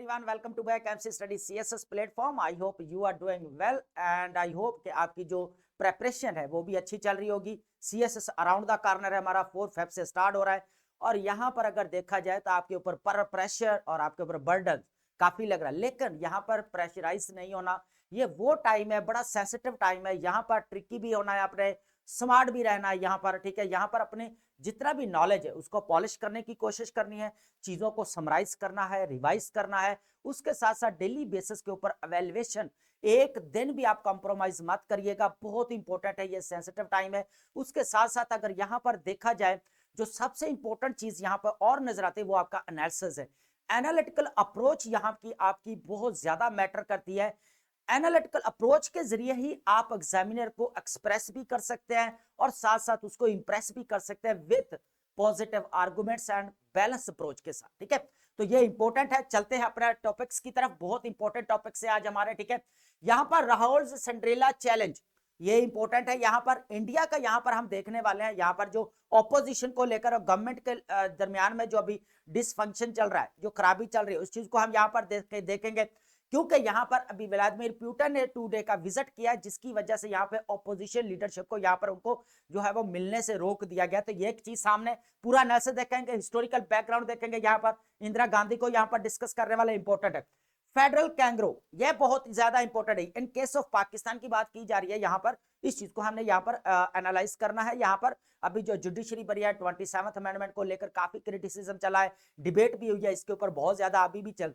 everyone, welcome to back MC Study CSS platform. I hope you are doing well and I hope कि आपकी जो preparation है वो भी अच्छी चल रही होगी। CSS अराउंड द कॉर्नर है हमारा 4 फेब से स्टार्ट हो रहा है और यहाँ पर अगर देखा जाए तो आपके ऊपर पर प्रेशर और आपके ऊपर बर्डन काफी लग रहा है, लेकिन यहाँ पर प्रेशराइज नहीं होना। ये वो टाइम है, बड़ा सेंसिटिव टाइम है। यहाँ पर ट्रिकी भी होना है, आपने स्मार्ट भी रहना है यहाँ पर, ठीक है। यहाँ पर अपने जितना भी नॉलेज है उसको पॉलिश करने की कोशिश करनी है, चीजों को समराइज करना है, रिवाइज करना है। उसके साथ साथ डेली बेसिस के ऊपर एवेल्युएशन, एक दिन भी आप कॉम्प्रोमाइज मत करिएगा, बहुत इंपॉर्टेंट है, ये सेंसिटिव टाइम है। उसके साथ साथ अगर यहाँ पर देखा जाए जो सबसे इंपॉर्टेंट चीज यहाँ पर और नजर आती है वो आपका एनालिसिस है। एनालिटिकल अप्रोच यहाँ की आपकी बहुत ज्यादा मैटर करती है। एनालिटिकल अप्रोच के जरिए ही आप एग्जामिनर को एक्सप्रेस भी कर सकते हैं और साथ साथ उसको इंप्रेस भी कर सकते हैं with positive arguments and balance approach के साथ, ठीक है। तो ये इंपॉर्टेंट है। चलते हैं अपने टॉपिक्स की तरफ, बहुत इंपॉर्टेंट टॉपिक है आज हमारे, ठीक है। यहाँ पर राहुल सिंड्रेला चैलेंज, ये इंपॉर्टेंट है। यहाँ पर इंडिया का यहाँ पर हम देखने वाले हैं, यहाँ पर जो ऑपोजिशन को लेकर और गवर्नमेंट के दरमियान में जो अभी डिसफंक्शन चल रहा है, जो खराबी चल रही है, उस चीज को हम यहाँ पर देखेंगे। क्योंकि यहाँ पर अभी व्लादिमीर पुतिन ने 2 डे का विजिट किया, जिसकी वजह से यहाँ पे ऑपोजिशन लीडरशिप को यहाँ पर उनको जो है वो मिलने से रोक दिया गया। तो ये एक चीज सामने, पूरा एनालिसिस देखेंगे, हिस्टोरिकल बैकग्राउंड देखेंगे। यहाँ पर इंदिरा गांधी को यहाँ पर डिस्कस करने वाला इंपॉर्टेंट है। फेडरल कैंगरो, ये बहुत ज्यादा इंपॉर्टेंट है। इन केस ऑफ पाकिस्तान की बात की जा रही है, यहाँ पर इस चीज को हमने यहाँ पर एनालाइज करना है। यहाँ पर अभी जो जुडिशरी बनी है 27th अमेंडमेंट को लेकर काफी क्रिटिसिज्म चला है, डिबेट भी हुई है इसके ऊपर बहुत ज्यादा, अभी भी चल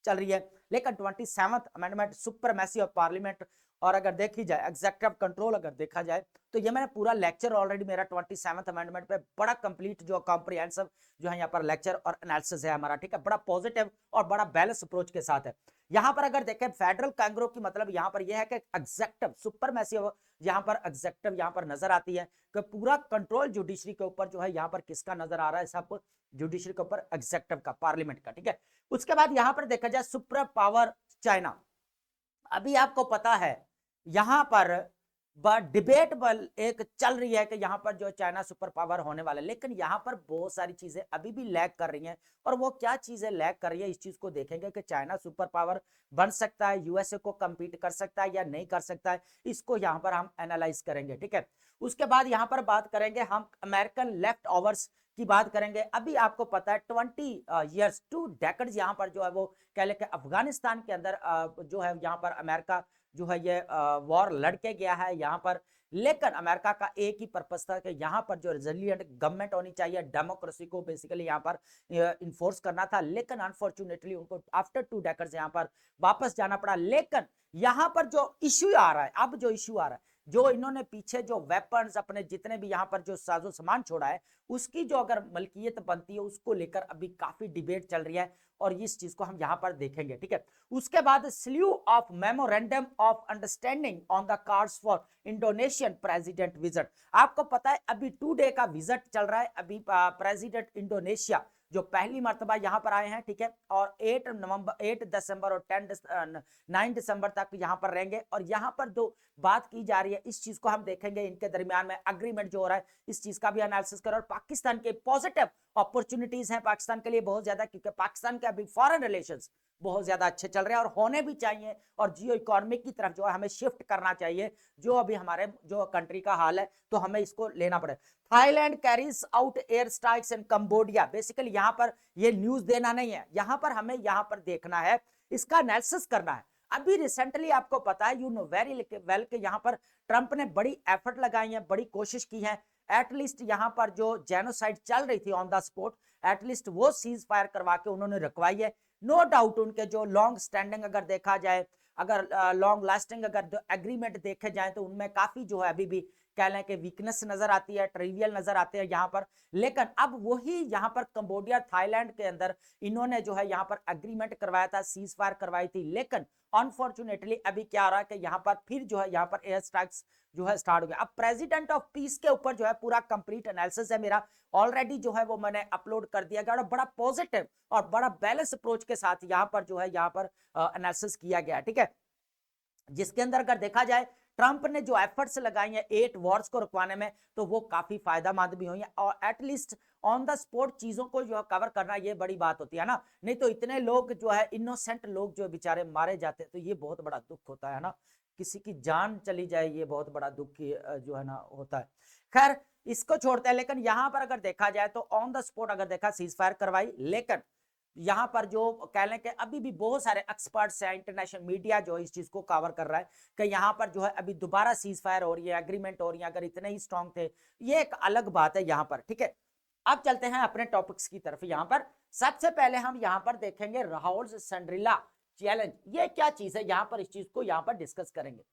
रही है। लेकिन 27th amendment, supremacy of parliament, और अगर देखी जाए एग्जीक्यूटिव कंट्रोल, अगर देखा जाए तो ये मैंने पूरा लेक्चर ऑलरेडी मेरा 27th अमेंडमेंट पे बड़ा कंप्लीट जो कॉम्प्रिहेंसिव जो है यहाँ पर लेक्चर और एनालिसिस है हमारा, ठीक है। बड़ा पॉजिटिव और बड़ा बैलेंस अप्रोच के साथ है। यहाँ पर अगर देखें फेडरल कैंगरो की मतलब यहाँ पर यह है कि एग्जीक्यूटिव सुपरमेसी, यहाँ पर एग्जीक्यूटिव यहाँ पर नजर आती है कि पूरा कंट्रोल जुडिशरी के ऊपर जो है यहाँ पर किसका नजर आ रहा है, सब जुडिशरी के ऊपर, एग्जीक्यूटिव का, पार्लियामेंट का, ठीक है। उसके बाद यहाँ पर देखा जाए सुपर पावर चाइना, अभी आपको पता है यहाँ पर डिबेट एक चल रही है कि यहाँ पर जो चाइना सुपर पावर होने वाला है, लेकिन यहाँ पर बहुत सारी चीजें अभी भी लैग कर रही हैं। और वो क्या चीजें लैग कर रही है, इस चीज को देखेंगे कि चाइना सुपर पावर बन सकता है, यूएसए को कंपीट कर सकता है या नहीं कर सकता है, इसको यहाँ पर हम एनालाइज करेंगे, ठीक है। उसके बाद यहाँ पर बात करेंगे हम अमेरिकन लेफ्ट ओवर्स की बात करेंगे। अभी आपको पता है 20 ईयर्स 2 डेकेड्स यहाँ पर जो है वो कह लेके अफगानिस्तान के अंदर जो है यहाँ पर अमेरिका जो है ये वॉर लड़के गया है यहाँ पर। लेकिन अमेरिका का एक ही पर्पस था कि यहाँ पर जो रेजिलिएंट गवर्नमेंट होनी चाहिए, डेमोक्रेसी को बेसिकली यहाँ पर इन्फोर्स करना था। लेकिन अनफॉर्चुनेटली उनको आफ्टर 2 डेकेड्स यहाँ पर वापस जाना पड़ा। लेकिन यहाँ पर जो इश्यू आ रहा है, अब जो इश्यू आ रहा है, जो इन्होंने पीछे जो वेपन्स अपने जितने भी यहाँ पर जो साजो सामान छोड़ा है, उसकी जो अगर मलकियत बनती है उसको लेकर अभी काफी डिबेट चल रही है और इस चीज को हम यहाँ पर देखेंगे, ठीक है। उसके बाद slew of memorandum of understanding on the cards for Indonesian president visit. आपको पता है अभी 2 डे का विजिट चल रहा है, अभी प्रेसिडेंट इंडोनेशिया जो पहली मर्तबा यहाँ पर आए हैं, ठीक है। और 8 दिसंबर और 9 दिसंबर तक यहाँ पर रहेंगे। और यहाँ पर जो बात की जा रही है इस चीज को हम देखेंगे, इनके दरमियान में अग्रीमेंट जो हो रहा है इस चीज का भी एनालिसिस करें। और पाकिस्तान के पॉजिटिव अपॉर्चुनिटीज हैं पाकिस्तान के लिए बहुत ज्यादा, क्योंकि पाकिस्तान के अभी फॉरेन रिलेशंस बहुत ज्यादा अच्छे चल रहे हैं और होने भी चाहिए। और जियो इकोनॉमिक की तरफ जो है हमें शिफ्ट करना चाहिए, जो अभी हमारे जो कंट्री का हाल है, तो हमें इसको लेना पड़े। Thailand carries out air strikes in Cambodia, basically यहाँ पर ये न्यूज देना नहीं है, यहाँ पर हमें यहाँ पर देखना है, इसका एनालिसिस करना है। अभी रिसेंटली आपको पता है, यू नो वेरी वेल कि यहाँ पर ट्रंप ने बड़ी एफर्ट लगाई है, बड़ी कोशिश की है, एटलीस्ट यहाँ पर जो जेनोसाइड चल रही थी ऑन द स्पॉट, एटलीस्ट वो सीज फायर करवा के उन्होंने रखवाई है। नो डाउट उनके जो लॉन्ग स्टैंडिंग अगर देखा जाए, अगर लॉन्ग लास्टिंग अगर एग्रीमेंट देखे जाए, तो उनमें काफी जो है अभी भी कह लें कि वीकनेस नजर आती है, ट्रिवियल नजर आते हैं यहाँ पर। लेकिन अब वही यहाँ पर कंबोडिया थाईलैंड के अंदर इन्होंने जो है यहाँ पर एग्रीमेंट करवाया था, सीज फायर करवाई थी। लेकिन अनफॉर्चुनेटली अभी क्या हो रहा है कि यहाँ पर फिर जो है यहाँ पर एयर स्ट्राइक्स जो है स्टार्ट हो गया। अब प्रेसिडेंट ऑफ पीस के ऊपर जो है पूरा कंप्लीट एनालिसिस है मेरा, ऑलरेडी जो है वो मैंने अपलोड कर दिया गया और बड़ा पॉजिटिव और बड़ा बैलेंस अप्रोच के साथ यहाँ पर जो है यहाँ पर एनालिसिस किया गया, ठीक है। जिसके अंदर अगर देखा जाए ट्रंप ने जो एफर्ट्स लगाई हैं 8 वॉर्स को रुकवाने में, तो वो काफी फायदेमंद भी हुई है। और एटलीस्ट ऑन द स्पॉट चीजों को जो कवर करना ये बड़ी बात होती है ना, नहीं तो इतने लोग जो है इनोसेंट लोग जो बेचारे मारे जाते हैं, तो ये बहुत बड़ा दुख होता है ना, किसी की जान चली जाए ये बहुत बड़ा दुख जो है ना होता है। खैर इसको छोड़ते हैं, लेकिन यहां पर अगर देखा जाए तो ऑन द स्पॉट अगर देखा सीज फायर करवाई, लेकिन यहां पर जो कह लें कि अभी भी बहुत सारे एक्सपर्ट्स हैं, इंटरनेशनल मीडिया जो इस चीज को कवर कर रहा है कि यहां पर जो है अभी दोबारा सीज फायर हो रही है, एग्रीमेंट हो रही है, अगर इतने ही स्ट्रांग थे, ये एक अलग बात है यहां पर, ठीक है। अब चलते हैं अपने टॉपिक्स की तरफ। यहां पर सबसे पहले हम यहां पर देखेंगे राहुल संड्रिला चैलेंज, ये क्या चीज है, यहां पर इस चीज को यहां पर डिस्कस करेंगे।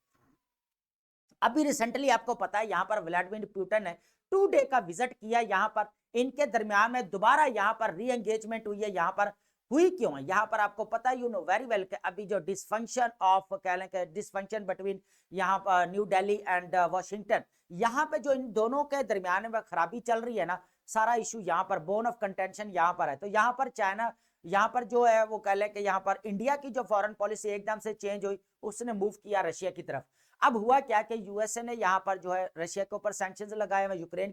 अभी रिसेंटली आपको पता है यहां पर व्लादिमीर पुतिन ने 2 डे का विजिट किया, यहां पर इनके दरमियान में दोबारा यहां पर री एंगेजमेंट हुई है। यहां पर हुई क्यों है, यहां पर आपको पता है, यू नो वेरी वेल कि अभी जो डिसफंक्शन ऑफ कह लें कि डिसफंक्शन बिटवीन यहां पर न्यू दिल्ली एंड वाशिंगटन, यहां पे जो इन दोनों के दरमियान में खराबी चल रही है ना, सारा इशू यहां पर बोन ऑफ कंटेंशन यहां पर है। तो यहां पर चाइना, यहां पर जो है वो कह लें कि यहां पर इंडिया की जो फॉरेन पॉलिसी एकदम से चेंज हुई, उसने मूव किया रशिया की तरफ। अब हुआ क्या कि यूएसए ने यहाँ पर जो है रशिया के ऊपर सैंक्शंस लगाए हुए, यूक्रेन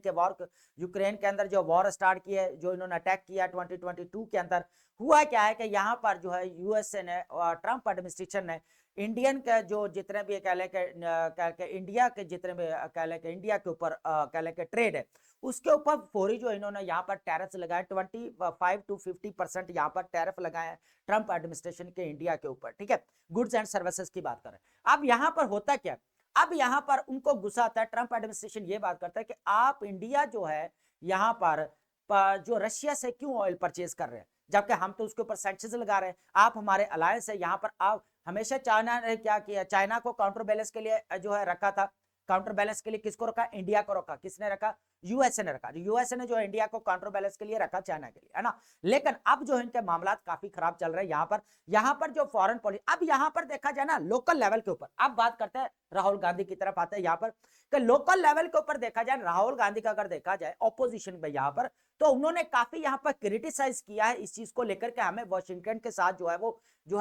के अंदर जो वॉर स्टार्ट किया है, जो इन्होंने अटैक किया 2022 के अंदर, हुआ क्या है कि यहाँ पर जो है यूएसए ने, ट्रंप एडमिनिस्ट्रेशन ने इंडियन के जो जितने भी कह लें कि इंडिया के जितने भी कह लें कि इंडिया के ऊपर कह लें कि ट्रेड है, उसके ऊपर फौरी जो इन्होंने यहाँ पर टैरिफ लगाए, 25 to 50% यहाँ पर टैरिफ लगाए हैं ट्रंप एडमिनिस्ट्रेशन के इंडिया के ऊपर, ठीक है, गुड्स एंड सर्विसेज की बात करें। अब यहाँ पर होता क्या, अब यहाँ पर उनको गुस्सा आता है, ट्रंप एडमिनिस्ट्रेशन ये बात करता है कि आप इंडिया जो है यहाँ पर जो रशिया से क्यों ऑयल परचेज कर रहे हैं, जबकि हम तो उसके ऊपर सैंक्शंस लगा रहे हैं, आप हमारे अलायंस है, यहाँ पर आप हमेशा चाइना ने क्या किया, चाइना को काउंटर बैलेंस के लिए जो है रखा था, काउंटर बैलेंस के लिए किसको रखा, इंडिया को रखा, किसने रखा, यूएसए ने रखा, यूएसए ने जो इंडिया को काउंटर बैलेंस के लिए रखा चाइना के लिए, है ना। लेकिन अब जो इनके मामला काफी खराब चल रहे हैं यहाँ पर जो फॉरेन पॉलिसी, अब यहाँ पर देखा जाए ना लोकल लेवल के ऊपर, अब बात करते हैं राहुल गांधी की तरफ आते हैं यहाँ पर, कि लोकल लेवल के ऊपर देखा जाए राहुल गांधी का अगर देखा जाए ऑपोजिशन में यहाँ पर, तो उन्होंने काफी यहाँ पर क्रिटिसाइज किया है इस चीज को लेकर के, हमें वॉशिंगटन के साथ जो है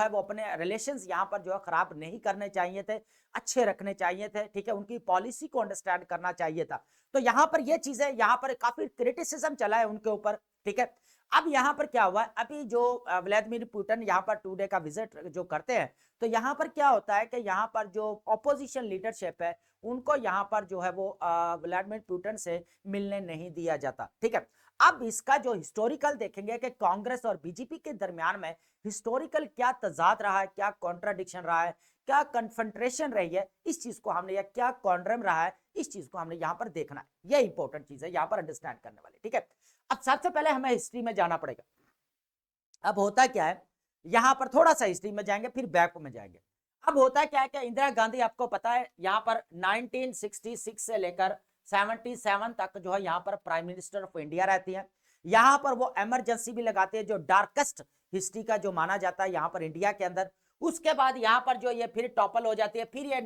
वो अपने रिलेशंस यहाँ पर जो है खराब नहीं करने चाहिए थे, अच्छे रखने चाहिए थे, ठीक है, उनकी पॉलिसी को अंडरस्टैंड करना चाहिए था। तो यहाँ पर ये चीजें यहाँ पर काफी क्रिटिसिज्म चला है उनके ऊपर, ठीक है। अब यहाँ पर क्या हुआ, अभी जो व्लादिमीर पुतिन यहाँ पर 2 डे का विजिट जो करते हैं, तो यहाँ पर क्या होता है कि यहाँ पर जो ऑपोजिशन लीडरशिप है, उनको यहाँ पर जो है वो व्लादिमीर पुतिन से मिलने नहीं दिया जाता, ठीक है। अब इसका जो हिस्टोरिकल देखेंगे कि कांग्रेस और बीजेपी के दरमियान में हिस्टोरिकल क्या तजाद रहा है, क्या कॉन्ट्राडिक्शन रहा है, क्या कन्फ्रंट्रेशन रही है, इस चीज को हमने, या क्या कॉन्ड्रम रहा है, इस चीज को हमने यहाँ पर देखना है, ये इंपॉर्टेंट चीज है यहाँ पर अंडरस्टैंड करने वाली, ठीक है। अब सबसे पहले हमें हिस्ट्री में जाना पड़ेगा। अब होता क्या है, यहां पर थोड़ा सा हिस्ट्री में जाएंगे, फिर बैक में जाएंगे। अब होता क्या है कि इंदिरा गांधी आपको पता है यहां पर 1966 से लेकर 77 तक जो है यहां पर प्राइम मिनिस्टर ऑफ इंडिया रहती है। यहां पर वो इमरजेंसी भी लगाते हैं, जो डार्केस्ट हिस्ट्री का जो माना जाता है यहां पर इंडिया के अंदर। उसके बाद यहां पर जो ये फिर टॉपल हो जाती है, फिर ये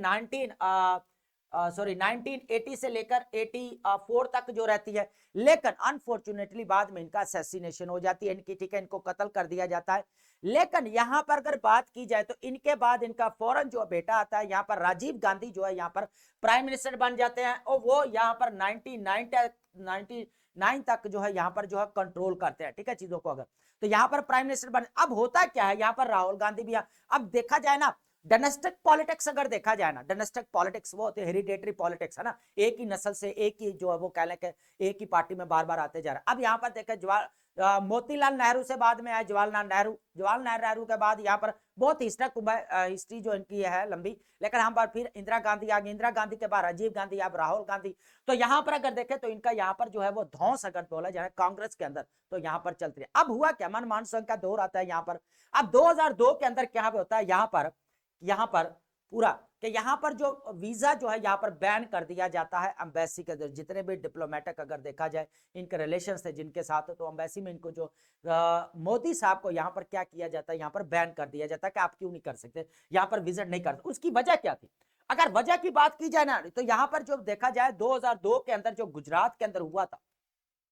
1980 से लेकर 84 तक जो रहती है, लेकिन अनफॉर्चुनेटली बाद में इनका असैसिनेशन हो जाती है, इनकी, ठीक है, इनको कत्ल कर दिया जाता है। लेकिन यहां पर अगर बात की जाए तो इनके बाद इनका फौरन जो बेटा आता है, यहां पर राजीव गांधी जो है यहां पर प्राइम मिनिस्टर बन जाते हैं, और वो यहां पर 99 तक जो है यहां पर जो है कंट्रोल करते हैं, ठीक है, चीजों को। अगर तो यहां पर प्राइम मिनिस्टर बन, अब होता क्या है यहां पर राहुल गांधी भी, अब देखा जाए ना डायनेस्टिक पॉलिटिक्स, अगर देखा जाए ना डायनेस्टिक पॉलिटिक्स वो होती है हेरिडेटरी पॉलिटिक्स, है ना, एक ही नस्ल से एक ही जो है वो कह लें कि एक ही पार्टी में बार बार आते जा रहा है। अब यहाँ पर देखा मोतीलाल नेहरू से बाद में आया जवाहरलाल नेहरू के बाद यहाँ पर बहुत हिस्ट्री जो इनकी है लंबी, लेकिन हम पर फिर इंदिरा गांधी आ गई, इंदिरा गांधी के बाद राजीव गांधी, अब राहुल गांधी। तो यहाँ पर अगर देखें तो इनका यहाँ पर जो है वो धौंस अगर बोला जाए कांग्रेस के अंदर, तो यहाँ पर चलती है। अब हुआ क्या, मनमोहन सिंह का दौर आता है यहाँ पर। अब 2002 के अंदर क्या होता है यहाँ पर पूरा कि यहाँ पर जो वीजा जो है यहाँ पर बैन कर दिया जाता है एम्बेसी के, जितने भी डिप्लोमेटिक अगर देखा जाए इनके रिलेशंस थे जिनके साथ, तो एम्बेसी में इनको जो मोदी साहब को यहाँ पर क्या किया जाता है, यहाँ पर बैन कर दिया जाता है कि आप क्यों नहीं कर सकते, यहाँ पर विजिट नहीं करते। उसकी वजह क्या थी, अगर वजह की बात की जाए ना, तो यहाँ पर जो देखा जाए 2002 के अंदर जो गुजरात के अंदर हुआ था,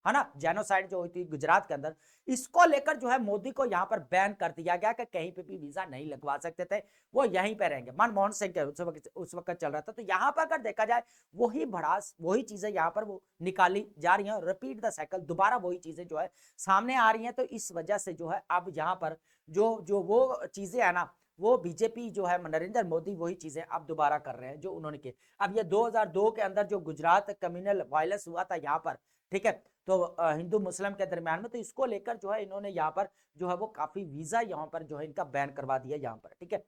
है ना, जेनोसाइड जो हुई थी गुजरात के अंदर, इसको लेकर जो है मोदी को यहाँ पर बैन कर दिया गया कि कहीं पे भी वीजा नहीं लगवा सकते थे, वो यहीं पे रहेंगे। मनमोहन सिंह के उस वक्त चल रहा था। तो यहाँ पर अगर देखा जाए वही भड़ास, वही चीजें यहाँ पर वो निकाली जा रही हैं, रिपीट द साइकिल, दोबारा वही चीजें जो है सामने आ रही हैं। तो इस वजह से जो है अब यहाँ पर जो जो वो चीजें है ना, वो बीजेपी जो है नरेंद्र मोदी वही चीजें अब दोबारा कर रहे हैं जो उन्होंने की। अब ये 2002 के अंदर जो गुजरात कम्युनल वायलेंस हुआ था यहाँ पर, ठीक है, तो हिंदू मुस्लिम के दरमियान में, तो इसको लेकर जो है इन्होंने यहाँ पर जो है वो काफी वीजा यहाँ पर जो है इनका बैन करवा दिया यहाँ पर, ठीक है।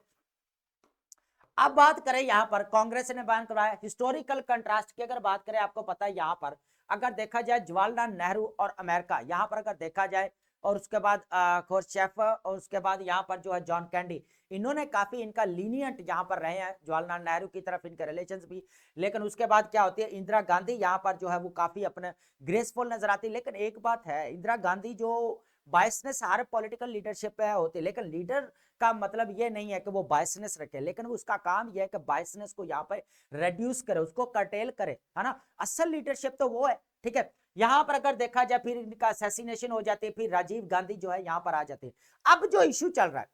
अब बात करें यहाँ पर कांग्रेस ने बैन करवाया। हिस्टोरिकल कंट्रास्ट की अगर बात करें, आपको पता है यहाँ पर अगर देखा जाए जवाहरलाल नेहरू और अमेरिका, यहाँ पर अगर देखा जाए, और उसके बाद खुर्शचेफ, और उसके बाद यहाँ पर जो है जॉन कैंडी, इन्होंने काफी इनका लीनियंट यहाँ पर रहे हैं जवाहरलाल नेहरू की तरफ, इनके रिलेशंस भी। लेकिन उसके बाद क्या होती है, इंदिरा गांधी यहाँ पर जो है वो काफी अपने ग्रेसफुल नजर आती है। लेकिन एक बात है, इंदिरा गांधी जो बायसनेस हर पॉलिटिकल लीडरशिप पे होती है, लेकिन लीडर का मतलब ये नहीं है कि वो बायसनेस रखे, लेकिन उसका काम ये है कि बायसनेस को यहाँ पे रेड्यूस करे, उसको कर्टेल करे, है ना। असल लीडरशिप तो वो है, ठीक है। यहाँ पर अगर देखा जाए फिर इनका असैसिनेशन हो जाती है, फिर राजीव गांधी जो है यहाँ पर आ जाते हैं। अब जो इश्यू चल रहा है,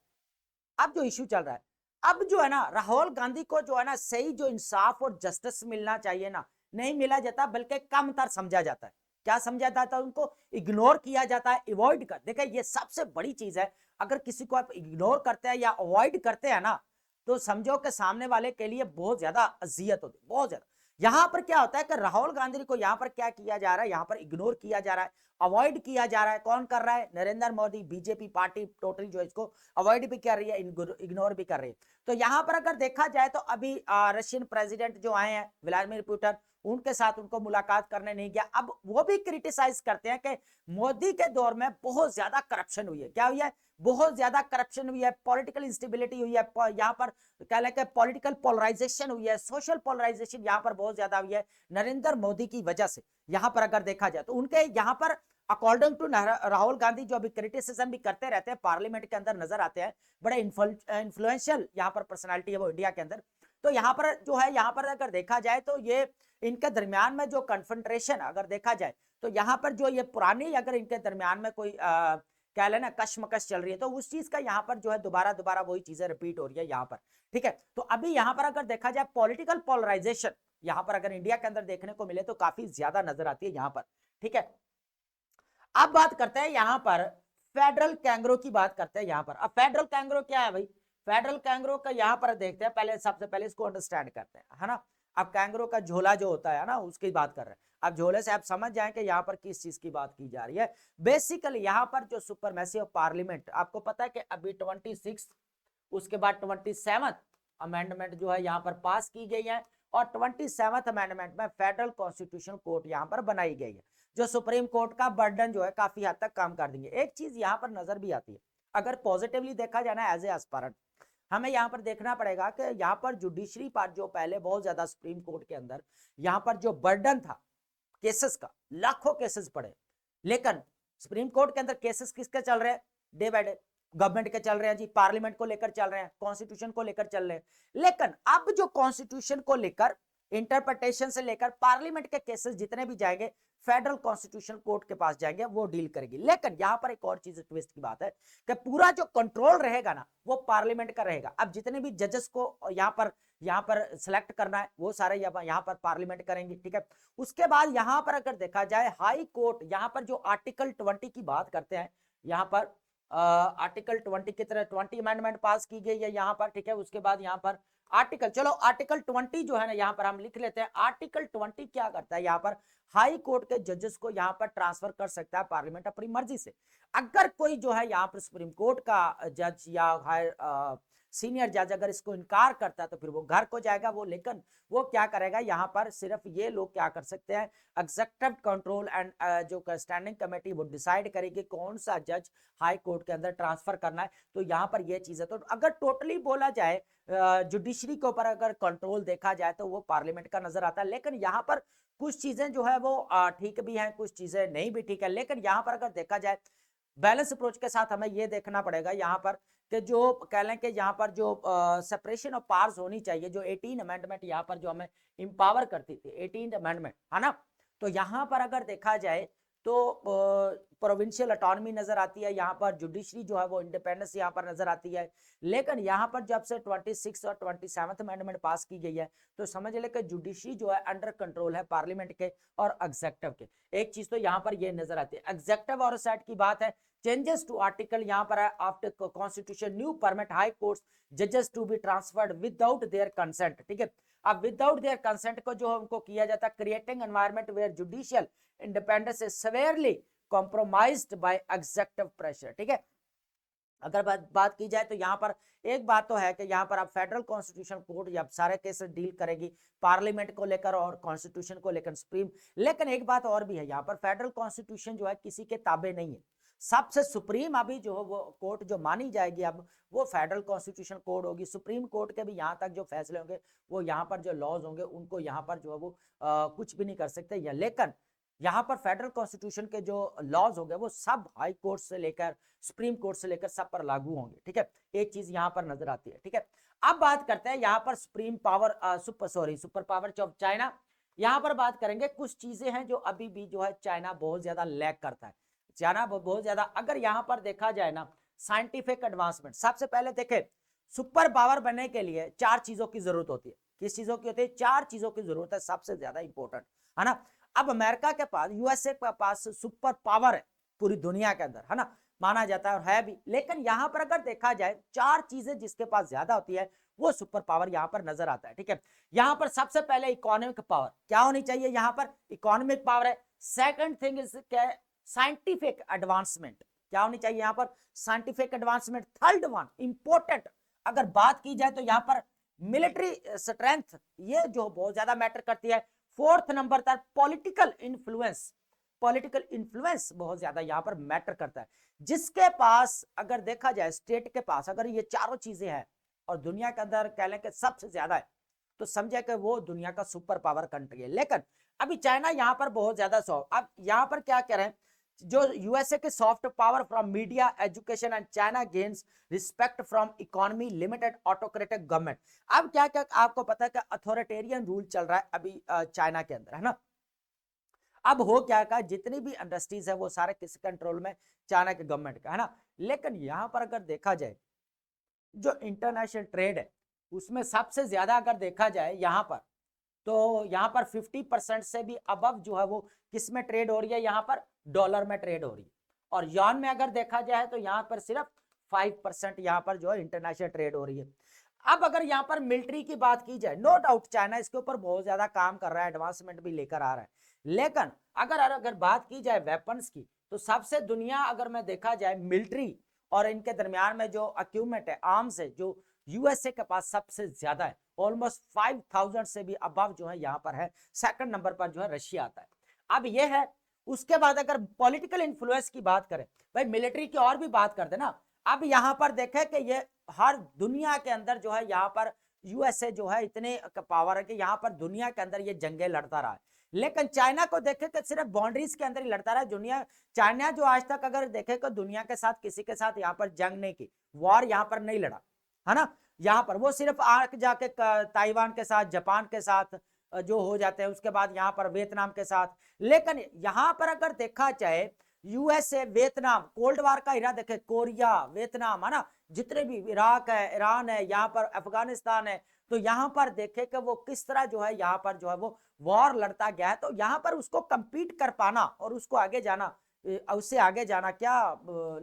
अब जो इश्यू चल रहा है, अब जो है ना राहुल गांधी को जो है ना सही जो इंसाफ और जस्टिस मिलना चाहिए ना, नहीं मिला जाता, बल्कि कमतर समझा जाता है। क्या समझा जाता है? उनको इग्नोर किया जाता है, अवॉइड कर। देखिए ये सबसे बड़ी चीज है, अगर किसी को आप इग्नोर करते हैं या अवॉइड करते हैं ना, तो समझो कि सामने वाले के लिए बहुत ज्यादा अजियत होती है, बहुत ज्यादा। यहां पर क्या होता है कि राहुल गांधी को यहां पर क्या किया जा रहा है, यहां पर इग्नोर किया जा रहा है, अवॉइड किया जा रहा है। कौन कर रहा है? Narendra Modi, BJP party totally जो इसको अवॉइड भी कर रही है, इग्नोर भी कर रही है। तो यहां पर अगर देखा जाए तो अभी रशियन प्रेसिडेंट जो आए हैं व्लादिमीर पुतिन, उनके साथ उनको मुलाकात करने नहीं गया। अब वो भी क्रिटिसाइज करते हैं कि मोदी के दौर में बहुत ज्यादा करप्शन हुई है। क्या हुई है? बहुत ज्यादा करप्शन हुई है, पॉलिटिकल इंस्टेबिलिटी हुई है, यहाँ पर कह लें कि पॉलिटिकल पोलराइजेशन हुई है, सोशल पोलराइजेशन यहाँ पर बहुत ज्यादा हुई है नरेंद्र मोदी की वजह से। यहाँ पर अगर देखा जाए तो उनके यहाँ पर अकॉर्डिंग टू राहुल गांधी जो अभी क्रिटिसिज्म भी करते रहते हैं, पार्लियामेंट के अंदर नजर आते हैं, बड़े इन्फ्लुएंशियल यहाँ पर पर्सनालिटी है वो इंडिया के अंदर। तो यहाँ पर जो है, यहाँ पर अगर देखा जाए तो ये इनके दरमियान में जो कन्फ्रंट्रेशन अगर देखा जाए, तो यहाँ पर जो ये पुरानी अगर इनके दरमियान में कोई कह लेना कश्मकश चल रही है, तो उस चीज का यहाँ पर जो है दोबारा दोबारा वही चीजें रिपीट हो रही है यहाँ पर, ठीक है। तो अभी यहाँ पर अगर देखा जाए पॉलिटिकल पोलराइजेशन यहाँ पर अगर इंडिया के अंदर देखने को मिले तो काफी ज्यादा नजर आती है यहाँ पर, ठीक है। अब बात करते हैं यहाँ पर फेडरल कैंगरो की बात करते हैं यहाँ पर। अब फेडरल कैंगरो क्या है भाई? फेडरल कैंगरो का यहाँ पर देखते हैं, पहले सबसे पहले इसको अंडरस्टैंड करते हैं, है ना। अब कैंगरो का झोला जो होता है ना, उसकी बात कर रहे हैं। अब झोले से आप समझ जाएं कि यहाँ पर किस चीज की बात की जा रही है। बेसिकली यहाँ पर जो सुपरमेसी ऑफ पार्लियामेंट, आपको पता है कि अभी 26, उसके बाद 27 अमेंडमेंट जो है यहाँ पर पास की गई है, और 27 अमेंडमेंट में फेडरल कॉन्स्टिट्यूशन कोर्ट यहाँ पर बनाई गई है, जो सुप्रीम कोर्ट का बर्डन जो है काफी हद तक कम कर देंगे। एक चीज यहाँ पर नजर भी आती है, अगर पॉजिटिवली देखा जाए ना, एज ए एस्पायरेंट हमें यहाँ पर देखना पड़ेगा कि यहाँ पर जुडिशरी पार्ट जो पहले बहुत ज्यादा सुप्रीम कोर्ट के अंदर यहाँ पर जो बर्डन था केसेस का, लाखों केसेस पड़े, लेकिन सुप्रीम कोर्ट के अंदर केसेस किसके चल रहे हैं? डे बाय डे गवर्नमेंट के चल रहे हैं जी, पार्लियामेंट को लेकर चल रहे हैं, कॉन्स्टिट्यूशन को लेकर चल रहे हैं। लेकिन अब जो कॉन्स्टिट्यूशन को लेकर इंटरप्रिटेशन से लेकर पार्लियामेंट के केसेस जितने भी जाएंगे फेडरल कॉन्स्टिट्यूशन कोर्ट के पास जाएंगे, वो डील करेगी। लेकिन यहां पर एक और चीज ट्विस्ट की बात है कि पूरा जो कंट्रोल रहेगा ना, वो पार्लियामेंट का रहेगा। अब जितने भी जजेस को यहाँ पर सिलेक्ट करना है, वो सारे यहाँ पर पार्लियामेंट करेंगे, ठीक है। उसके बाद यहाँ पर अगर देखा जाए हाई कोर्ट, यहाँ पर जो आर्टिकल 20 की बात करते हैं, यहाँ पर आर्टिकल 20 की तरह 20 अमेंडमेंट पास की गई है यहाँ पर, ठीक है। उसके बाद यहाँ पर आर्टिकल, चलो आर्टिकल 20 जो है ना यहाँ पर हम लिख लेते हैं। आर्टिकल 20 क्या करता है? यहाँ पर हाई कोर्ट के जजेस को यहाँ पर ट्रांसफर कर सकता है पार्लियामेंट अपनी मर्जी से। अगर कोई जो है यहाँ पर सुप्रीम कोर्ट का जज या हायर सीनियर जज अगर इसको इनकार करता है तो फिर वो घर को जाएगा वो। लेकिन वो क्या करेगा, यहाँ पर सिर्फ ये लोग क्या कर सकते हैं, एग्जीक्यूटिव कंट्रोल एंड जो स्टैंडिंग कमेटी वो डिसाइड करेगी कौन सा जज हाई कोर्ट के अंदर ट्रांसफर करना है। तो यहाँ पर ये चीज है। तो अगर टोटली बोला जाए जुडिशरी के ऊपर अगर कंट्रोल देखा जाए तो वो पार्लियामेंट का नजर आता है। लेकिन यहाँ पर कुछ चीजें जो है वो ठीक भी हैं, कुछ चीजें नहीं भी ठीक है। लेकिन यहाँ पर अगर देखा जाए बैलेंस अप्रोच के साथ हमें ये देखना पड़ेगा यहाँ पर कि जो कह लें कि यहाँ पर जो सेपरेशन ऑफ पावर्स होनी चाहिए, जो 18 अमेंडमेंट यहाँ पर जो हमें इंपावर करती थी, 18 अमेंडमेंट, है ना। तो यहाँ पर अगर देखा जाए तो प्रोविंशियल ऑटोनॉमी नजर आती है, यहाँ पर जुडिशरी जो है वो इंडिपेंडेंस यहाँ पर नजर आती है। लेकिन यहाँ पर जब से 26 और 27 अमेंडमेंट पास की गई है तो समझ ले कि जुडिशरी जो है अंडर कंट्रोल है पार्लियामेंट के और एग्जेक्टिव के। एक चीज तो यहाँ पर ये नजर आती है। एग्जेक्टिव और सेट की बात है, चेंजेस टू आर्टिकल यहाँ पर है after constitution new permit high courts जजेस to be transferred without their consent. ठीक है, अब विदाउट देयर कंसेंट को जो उनको किया जाता है, creating environment where judicial independence is severely compromised by executive pressure. ठीक है, अगर बात की जाए तो यहाँ पर एक बात तो है कि यहाँ पर अब फेडरल कॉन्स्टिट्यूशन कोर्ट जब सारे केस डील करेगी पार्लियामेंट को लेकर और कॉन्स्टिट्यूशन को लेकर सुप्रीम। लेकिन एक बात और भी है, यहाँ पर फेडरल कॉन्स्टिट्यूशन जो है किसी के ताबे नहीं है। सबसे सुप्रीम अभी जो है वो कोर्ट जो मानी जाएगी अब वो फेडरल कॉन्स्टिट्यूशन कोर्ट होगी। सुप्रीम कोर्ट के भी यहाँ तक जो फैसले होंगे वो यहाँ पर जो लॉज होंगे उनको यहाँ पर जो है वो कुछ भी नहीं कर सकते। या लेकिन यहाँ पर फेडरल कॉन्स्टिट्यूशन के जो लॉज होंगे वो सब हाई कोर्ट से लेकर सुप्रीम कोर्ट से लेकर सब पर लागू होंगे। ठीक है, एक चीज यहाँ पर नजर आती है। ठीक है, अब बात करते हैं यहाँ पर supreme power super power of China. यहाँ पर बात करेंगे कुछ चीजें हैं जो अभी भी जो है चाइना बहुत ज्यादा लैग करता है। चाइना बहुत ज्यादा, अगर यहाँ पर देखा जाए ना साइंटिफिक एडवांसमेंट, सबसे पहले देखे सुपर पावर बनने के लिए 4 चीजों की जरूरत होती है। किस चीजों की होती है? 4 चीजों की जरूरत है, सबसे ज्यादा इंपॉर्टेंट है ना। अब अमेरिका के पास, यूएसए के पास सुपर पावर है पूरी दुनिया के अंदर, है ना, माना जाता है और है भी। लेकिन यहाँ पर अगर देखा जाए 4 चीजें जिसके पास ज्यादा होती है वो सुपर पावर यहाँ पर नजर आता है। ठीक है, यहाँ पर सबसे पहले इकोनॉमिक पावर क्या होनी चाहिए? यहाँ पर इकोनॉमिक पावर है। सेकंड थिंग इज क्या है? साइंटिफिक एडवांसमेंट क्या होनी चाहिए? यहाँ पर scientific advancement. Third one important अगर बात की जाए तो यहाँ पर मिलिट्री स्ट्रेंथ, ये जो बहुत ज्यादा मैटर करती है। फोर्थ नंबर पर पॉलिटिकल इन्फ्लुएंस, पॉलिटिकल इन्फ्लुएंस बहुत ज्यादा यहाँ पर मैटर करता है। जिसके पास अगर देखा जाए स्टेट के पास अगर ये चारों चीजें हैं और दुनिया के अंदर कह लें कि सबसे ज्यादा है तो समझे कि वो दुनिया का सुपर पावर कंट्री है। लेकिन अभी चाइना यहाँ पर बहुत ज्यादा सॉफ्ट। अब यहाँ पर क्या कह रहे हैं, जो यूएसए के soft power from media education and China gains respect from economy limited autocratic government. अब क्या क्या आपको पता है कि अथॉरिटेरियन रूल चल रहा है अभी चाइना के अंदर, है ना। अब हो क्या का जितनी भी इंडस्ट्रीज है वो सारे किस कंट्रोल में? चाइना के गवर्नमेंट का, है ना। लेकिन यहाँ पर अगर देखा जाए जो इंटरनेशनल ट्रेड है उसमें सबसे ज्यादा अगर देखा जाए यहाँ पर तो यहाँ पर 50% से भी अबव जो है वो किस में ट्रेड हो रही है? यहाँ पर डॉलर में ट्रेड हो रही है। और यॉन में अगर देखा जाए तो यहाँ पर सिर्फ 5% यहाँ पर जो है इंटरनेशनल ट्रेड हो रही है। अब अगर यहाँ पर मिलिट्री की बात की जाए, नो डाउट चाइना इसके ऊपर बहुत ज्यादा काम कर रहा है, एडवांसमेंट भी लेकर आ रहा है। लेकिन अगर बात की जाए वेपन्स की तो सबसे दुनिया अगर मैं देखा जाए मिलिट्री और इनके दरमियान में जो इक्विपमेंट है, आर्म्स है, जो यूएसए के पास सबसे ज्यादा है, ऑलमोस्ट 5000 से भी अबव जो है यहाँ पर है। सेकंड नंबर पर जो है रशिया आता है। अब ये है। उसके बाद अगर पॉलिटिकल इन्फ्लुएंस की बात करें, भाई मिलिट्री की और भी बात कर देना। अब यहाँ पर देखें कि ये हर दुनिया के अंदर जो है यहाँ पर यूएसए जो है इतने पावर है कि यहाँ पर दुनिया के अंदर ये जंगें लड़ता रहा है। लेकिन चाइना को देखे कि सिर्फ बाउंड्रीज के अंदर ही लड़ता रहा दुनिया। चाइना जो आज तक अगर देखे तो दुनिया के साथ किसी के साथ यहाँ पर जंग नहीं की, वॉर यहाँ पर नहीं लड़ा, है ना। यहाँ पर वो सिर्फ आके जाके ताइवान के साथ, जापान के साथ जो हो जाते हैं, उसके बाद यहाँ पर वियतनाम के साथ। लेकिन यहाँ पर अगर देखा जाए यूएसए, वियतनाम, कोल्ड वार का इरा देखे, कोरिया, वियतनाम, है ना, जितने भी इराक है, ईरान है, यहाँ पर अफगानिस्तान है, तो यहाँ पर देखे कि वो किस तरह जो है यहाँ पर जो है वो वॉर लड़ता गया है। तो यहाँ पर उसको कंपीट कर पाना और उसको आगे जाना, उससे आगे जाना क्या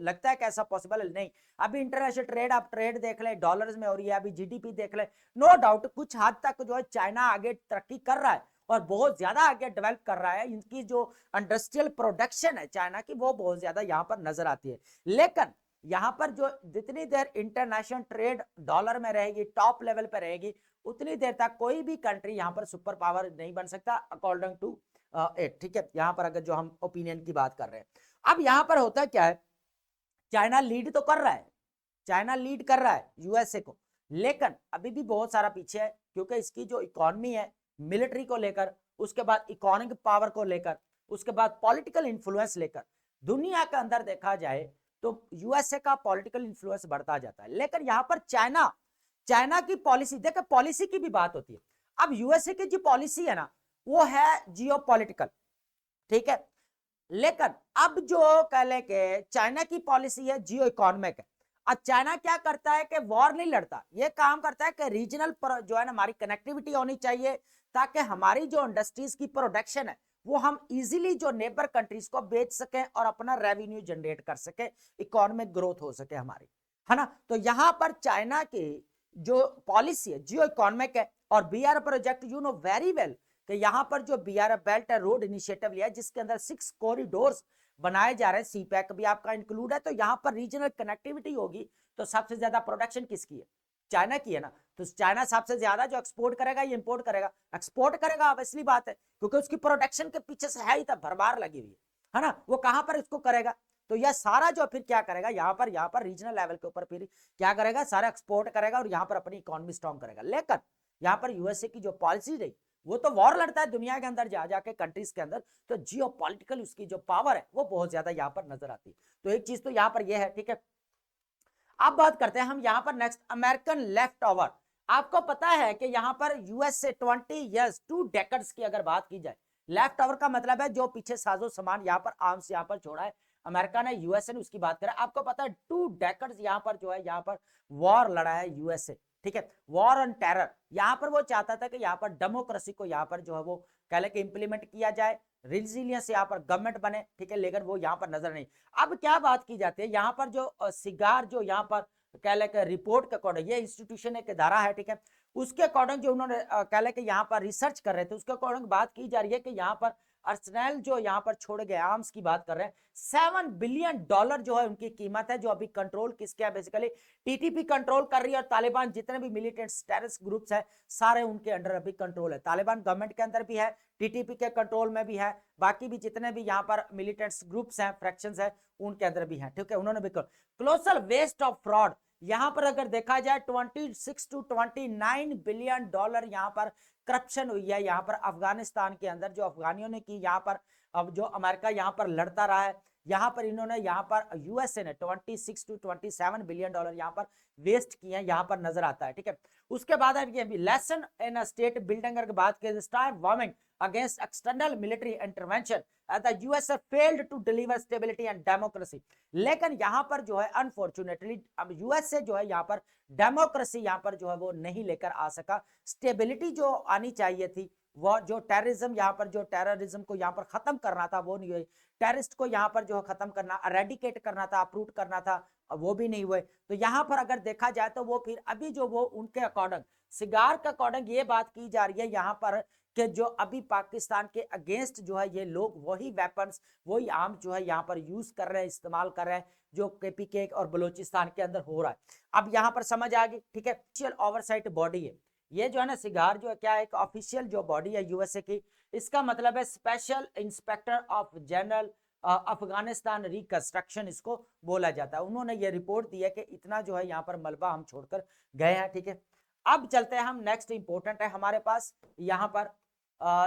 लगता है कैसा पॉसिबल? नहीं। अभी इंटरनेशनल ट्रेड, आप ट्रेड देख ले डॉलर्स में हो रही है, अभी जीडीपी देख ले, नो डाउट कुछ हद तक जो है चाइना आगे तरक्की कर रहा है और बहुत ज्यादा आगे डेवलप कर रहा है। इनकी जो इंडस्ट्रियल प्रोडक्शन है चाइना की वो बहुत ज्यादा यहाँ पर नजर आती है। लेकिन यहाँ पर जो जितनी देर इंटरनेशनल ट्रेड डॉलर में रहेगी, टॉप लेवल पर रहेगी, उतनी देर तक कोई भी कंट्री यहाँ पर सुपर पावर नहीं बन सकता अकॉर्डिंग टू एट। ठीक है, यहाँ पर अगर जो हम ओपिनियन की बात कर रहे हैं, अब यहाँ पर होता क्या है, चाइना लीड तो कर रहा है, चाइना लीड कर रहा है यूएसए को, लेकिन अभी भी बहुत सारा पीछे है क्योंकि इसकी जो इकोनॉमी है मिलिट्री को लेकर, उसके बाद इकोनॉमिक पावर को लेकर, उसके बाद पॉलिटिकल इन्फ्लुएंस लेकर, दुनिया के अंदर देखा जाए तो यूएसए का पॉलिटिकल इन्फ्लुएंस बढ़ता जाता है। लेकिन यहाँ पर चाइना की पॉलिसी, देखो पॉलिसी की भी बात होती है। अब यूएसए की जो पॉलिसी है ना वो है जियोपॉलिटिकल, ठीक है। लेकिन अब जो कह ले के चाइना की पॉलिसी है जियो इकोनॉमिक है। अब चाइना क्या करता है कि वॉर नहीं लड़ता, ये काम करता है कि रीजनल पर जो है ना हमारी कनेक्टिविटी होनी चाहिए, ताकि हमारी जो इंडस्ट्रीज की प्रोडक्शन है वो हम इजीली जो नेबर कंट्रीज को बेच सकें और अपना रेवेन्यू जनरेट कर सके, इकोनॉमिक ग्रोथ हो सके हमारी, है ना। तो यहां पर चाइना की जो पॉलिसी है जियो इकोनॉमिक है। और BR project you know very well कि यहां पर जो बीआर बेल्ट रोड इनिशिएटिव लिया है, जिसके अंदर 6 कॉरिडोर्स बनाए जा रहे हैं, सीपैक भी आपका इंक्लूड है। तो यहां पर रीजनल कनेक्टिविटी होगी तो सबसे ज्यादा प्रोडक्शन किसकी है? चाइना की है ना। तो चाइना सबसे ज्यादा जो एक्सपोर्ट करेगा ये इंपोर्ट करेगा, एक्सपोर्ट करेगा, ऑब्वियसली बात है, क्योंकि उसकी प्रोडक्शन के पीछे से है ही तो भरमार लगी हुई है ना। वो कहां पर इसको करेगा? तो यह सारा जो फिर क्या करेगा यहाँ पर रीजनल लेवल के ऊपर फिर क्या करेगा, सारा एक्सपोर्ट करेगा और यहाँ पर अपनी इकोनॉमी स्ट्रॉन्ग करेगा। लेकिन यहाँ पर यूएसए की जो पॉलिसी रही, वो तो वॉर लड़ता है दुनिया के अंदर जा जाके कंट्रीज के अंदर, तो जियो पॉलिटिकल उसकी जो पावर है वो बहुत ज्यादा यहाँ पर नजर आती है। तो एक चीज तो यहाँ पर यह है, ठीक है। अब बात करते हैं हम यहाँ पर नेक्स्ट अमेरिकन लेफ्ट ओवर। आपको पता है कि यहाँ पर यूएसए 20 ईयर्स 2 डेकेड्स की अगर बात की जाए, लेफ्ट ओवर का मतलब है जो पीछे साजो सामान यहाँ पर आर्म्स यहाँ पर छोड़ा है अमेरिका ने, यूएसए ने, उसकी बात करें। आपको पता है 2 डेकेड्स यहाँ पर जो है यहाँ पर वॉर लड़ा है यूएसए, ठीक है, वॉर ऑन टेरर। यहाँ पर वो चाहता था कि यहाँ पर डेमोक्रेसी को यहाँ पर जो है वो कह ले कि इंप्लीमेंट किया जाए, रिजिलियंस यहाँ पर गवर्नमेंट बने, ठीक है, लेकिन वो यहाँ पर नजर नहीं। अब क्या बात की जाती है यहाँ पर जो सिगार जो यहाँ पर कह ले कि रिपोर्ट के अकॉर्डिंग, ये इंस्टीट्यूशन एक इदारा है, ठीक है, उसके अकॉर्डिंग जो उन्होंने कह ले कि यहाँ पर रिसर्च कर रहे थे, उसके अकॉर्डिंग बात की जा रही है कि यहाँ पर अर्सेनल जो यहाँ पर छोड़ गए आर्म्स की बात कर रहे हैं, $7 बिलियन जो है उनकी कीमत है, जो अभी कंट्रोल किसके है, बेसिकली टीटीपी कंट्रोल कर रही है। और तालिबान जितने भी मिलिटेंट टेररिस्ट ग्रुप्स है सारे उनके अंडर अभी कंट्रोल है। तालिबान गवर्नमेंट के अंदर भी है, टीटीपी के कंट्रोल में भी है, बाकी भी जितने भी यहाँ पर मिलिटेंट्स ग्रुप्स हैं, फ्रैक्शंस हैं, उनके अंदर भी हैं, ठीक है, उन्होंने भी क्लोसल वेस्ट ऑफ फ्रॉड। यहां पर अगर देखा जाए 26 to 29 बिलियन डॉलर यहाँ पर करप्शन हुई है यहाँ पर अफगानिस्तान के अंदर, जो अफगानियों ने की। यहाँ पर अब जो अमेरिका यहाँ पर लड़ता रहा है, यहाँ पर इन्होंने यहाँ पर यूएसए ने 26 to 27 बिलियन डॉलर यहाँ पर वेस्ट किए हैं, यहाँ पर नजर आता है, ठीक है। उसके बाद लेसन इन स्टेट बिल्डिंग की बात करें, star warming against external military intervention, the USA failed to deliver stability and democracy। लेकिन यहाँ पर जो है अनफॉर्चुनेटली अब यूएसए जो है यहाँ पर डेमोक्रेसी यहाँ पर जो है वो नहीं लेकर आ सका। स्टेबिलिटी जो आनी चाहिए थी, वो जो टेररिज्म यहाँ पर जो टेररिज्म को यहाँ पर खत्म करना था वो नहीं हुई, टेररिस्ट को यहाँ पर जो है खत्म करना, अरेडिकेट करना था, अप्रूट करना था, वो भी नहीं हुए। तो यहाँ पर अगर देखा जाए तो वो फिर अभी जो वो उनके अकॉर्डिंग सिगार के अकॉर्डिंग ये बात की जा रही है यहाँ पर कि जो अभी पाकिस्तान के अगेंस्ट जो है ये लोग वही वेपन्स, वही आर्म जो है यहाँ पर यूज कर रहे हैं, इस्तेमाल कर रहे हैं, जो केपीके और बलूचिस्तान के अंदर हो रहा है। अब यहाँ पर समझ आ गई, ठीक है। ऑफिशियल ओवरसाइट बॉडी है ये जो है ना, सिगार जो है क्या है, एक ऑफिशियल जो बॉडी है यूएसए की। इसका मतलब है special inspector of general Afghanistan reconstruction इसको बोला जाता है। उन्होंने ये रिपोर्ट दी है कि इतना जो है यहाँ पर मलबा हम छोड़कर गए हैं, ठीक है। अब चलते हैं हम नेक्स्ट इंपॉर्टेंट है हमारे पास यहाँ पर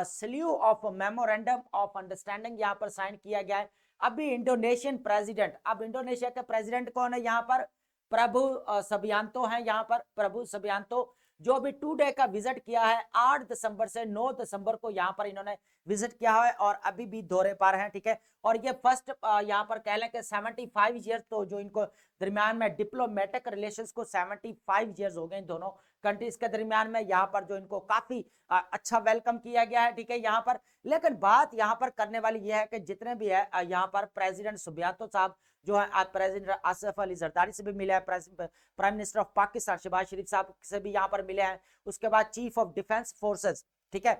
slew of memorandum of understanding यहाँ पर साइन किया गया है। अभी इंडोनेशियन प्रेसिडेंट, अब इंडोनेशिया के प्रेसिडेंट कौन है यहाँ पर, प्रभु सबियांतो हैं यहाँ पर, प्रभु सबियांतो, जो अभी 2 डे का विजिट किया है 8 दिसंबर से 9 दिसंबर को यहाँ पर इन्होंने विजिट किया है और अभी भी दौरे पर हैं, ठीक है। और ये फर्स्ट यहाँ पर कह लें कि 75 ईयर्स, तो जो इनको दरमियान में डिप्लोमेटिक रिलेशंस को 75 ईयर्स हो गए इन दोनों कंट्रीज के दरमियान में, यहाँ पर जो इनको काफी अच्छा वेलकम किया गया है, ठीक है यहाँ पर। लेकिन बात यहाँ पर करने वाली यह है कि जितने भी है यहाँ पर प्रेसिडेंट सुबियांतो साहब जो है, प्रेसिडेंट आसिफ अली जरदारी से भी मिले हैं, prime minister of Pakistan Shahbaz Sharif साहब से भी यहाँ पर मिले हैं, उसके बाद चीफ ऑफ डिफेंस फोर्सेस, ठीक है,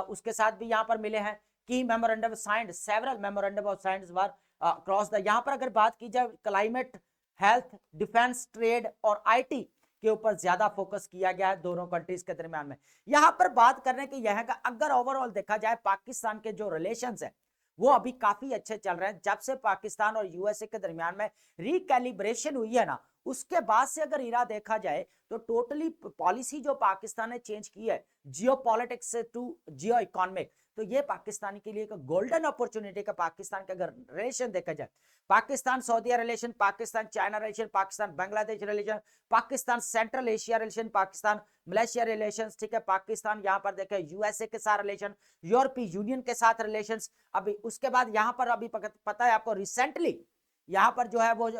उसके साथ भी यहाँ पर मिले हैं। की memorandum signed, several memorandum of signed were across the, यहाँ पर अगर बात की जाए क्लाइमेट, हेल्थ, डिफेंस, ट्रेड और आईटी के ऊपर ज्यादा फोकस किया गया है दोनों कंट्रीज के दरमियान में। यहां पर बात करने की यह है कि अगर ओवरऑल देखा जाए पाकिस्तान के जो रिलेशंस है वो अभी काफी अच्छे चल रहे हैं। जब से पाकिस्तान और यूएसए के दरमियान में रिकैलिब्रेशन हुई है ना, उसके बाद से अगर इरा देखा जाए तो टोटली पॉलिसी जो पाकिस्तान ने चेंज की है जियो पॉलिटिक्स से टू जियो इकोनॉमिक, तो ये पाकिस्तान के लिए एक गोल्डन अपॉर्चुनिटी का पाकिस्तान का अगर रिलेशन देखा जाए, Pakistan Saudi relation, Pakistan China relation, Pakistan Bangladesh relation, Pakistan central Asia relation, Pakistan Malaysia relation, ठीक है, पाकिस्तान यहाँ पर देखे यूएसए के साथ रिलेशन, यूरोपीय यूनियन के साथ रिलेशन। अभी उसके बाद यहाँ पर अभी पता है आपको रिसेंटली यहाँ पर जो है वो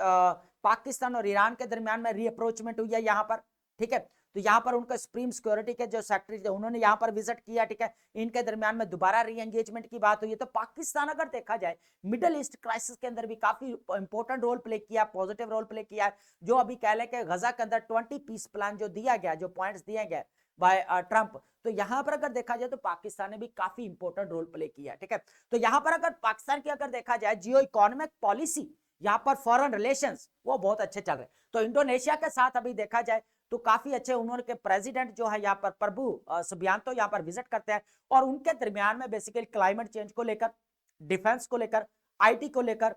पाकिस्तान और ईरान के दरमियान में रीअप्रोचमेंट हुई है यहाँ पर, ठीक है। तो यहाँ पर उनका सुप्रीम सिक्योरिटी के जो सेक्रेटरी थे उन्होंने यहाँ पर विजिट किया, ठीक है। इनके दरमियान में दोबारा री एंगेजमेंट की बात हुई है। तो पाकिस्तान अगर देखा जाए मिडिल ईस्ट क्राइसिस के अंदर भी काफी इंपॉर्टेंट रोल प्ले किया, पॉजिटिव रोल प्ले किया, जो अभी कह लें कि गजा के अंदर 20 पीस प्लान जो दिया गया, जो पॉइंट्स दिए गए बाय ट्रंप, तो यहां पर अगर देखा जाए तो पाकिस्तान ने भी काफी इंपॉर्टेंट रोल प्ले किया, ठीक है। तो यहां पर अगर पाकिस्तान की अगर देखा जाए जियो इकोनॉमिक पॉलिसी, यहाँ पर फॉरेन रिलेशंस वो बहुत अच्छे चल रहे। तो इंडोनेशिया के साथ अभी देखा जाए तो काफी अच्छे, उन्होंने के प्रेसिडेंट जो है यहाँ पर प्रभु सुबियांतो यहाँ पर विजिट करते हैं और उनके दरमियान में बेसिकली क्लाइमेट चेंज को लेकर, डिफेंस को लेकर, आईटी को लेकर,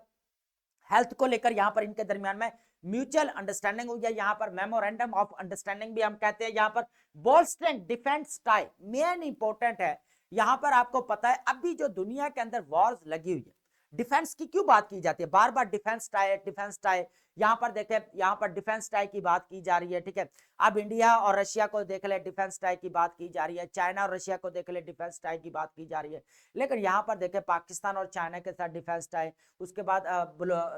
हेल्थ को लेकर यहाँ पर इनके दरमियान में म्यूचुअल अंडरस्टैंडिंग हुई है। यहाँ पर मेमोरेंडम ऑफ अंडरस्टैंडिंग भी हम कहते हैं। यहाँ पर बोल्स्टरिंग डिफेंस टाई मेन इंपॉर्टेंट है। यहाँ पर आपको पता है अभी जो दुनिया के अंदर वॉर्स लगी हुई है, डिफेंस की क्यों बात की जाती है बार बार, डिफेंस टाई, यहाँ पर देखे, यहाँ पर डिफेंस टाई की बात की जा रही है, ठीक है। अब इंडिया और रशिया को देख ले, डिफेंस टाई की बात की जा रही है, चाइना और रशिया को देख ले, डिफेंस टाई की बात की जा रही है। लेकिन यहाँ पर देखे पाकिस्तान और चाइना के साथ डिफेंस टाई, उसके बाद